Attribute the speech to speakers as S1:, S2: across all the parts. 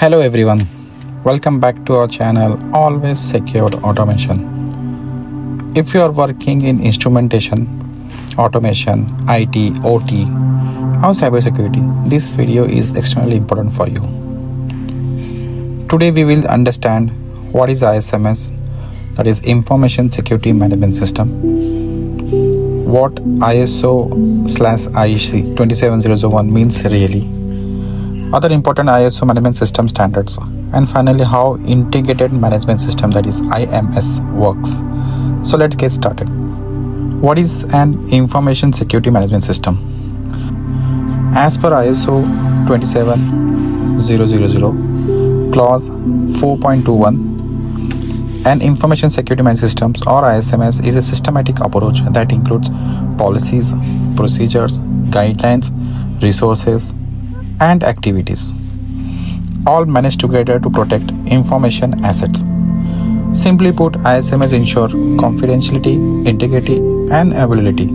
S1: Hello everyone, welcome back to our channel Always Secured Automation. If you are working in instrumentation, automation, IT, OT or cybersecurity, this video is extremely important for you. Today we will understand what is ISMS, that is Information Security Management System, what ISO/IEC 27001 means really, other important ISO management system standards, and finally how integrated management system, that is IMS, works. So let's get started. What is an information security management system? As per ISO 27000 clause 4.21, an information security management systems or ISMS is a systematic approach that includes policies, procedures, guidelines, resources and activities, all managed together to protect information assets. Simply put, ISMS ensure confidentiality, integrity and availability.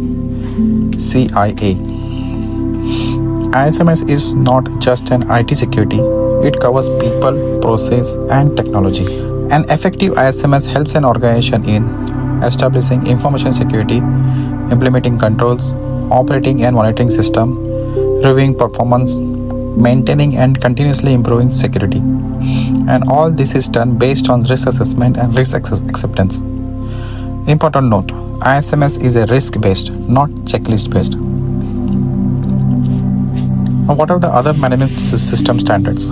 S1: CIA. ISMS is not just an IT security, it covers people, process and technology. An effective ISMS helps an organization in establishing information security, implementing controls, operating and monitoring system, reviewing performance, maintaining and continuously improving security. And all this is done based on risk assessment and risk acceptance. Important note, ISMS is a risk-based, not checklist-based. Now, what are the other management system standards?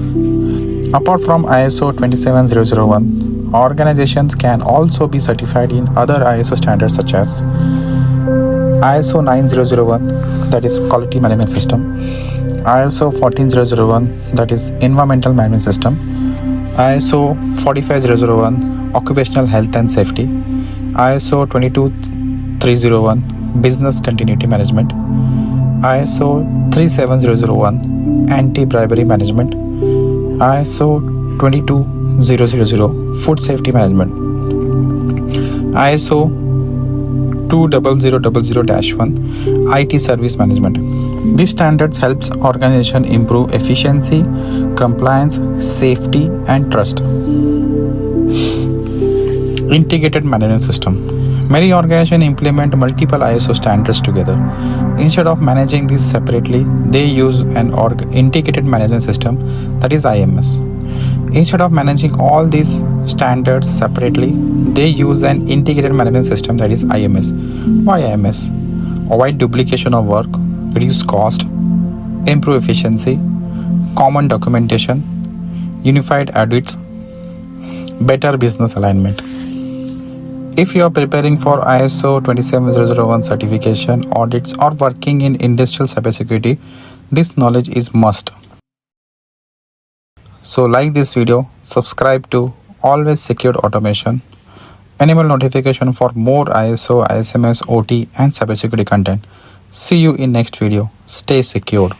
S1: Apart from ISO 27001, organizations can also be certified in other ISO standards such as ISO 9001, that is Quality Management System, ISO 14001, that is Environmental Management System, ISO 45001, Occupational Health and Safety, ISO 22301, Business Continuity Management, ISO 37001, Anti-Bribery Management, ISO 22000, Food Safety Management, ISO 20000-1, IT Service Management. These standards helps organization improve efficiency, compliance, safety and trust. Integrated management system. Many organizations implement multiple ISO standards together. Instead of managing these separately, they use an integrated management system, that is IMS. Instead of managing all these standards separately, they use an integrated management system, that is IMS. Why IMS? Avoid duplication of work, reduce cost, improve efficiency, common documentation, unified audits, better business alignment. If you are preparing for ISO 27001 certification, audits or working in industrial cybersecurity, this knowledge is must. So like this video, subscribe to Always Secured Automation, enable notification for more ISO, ISMS, OT and cybersecurity content. See you in next video. Stay secured.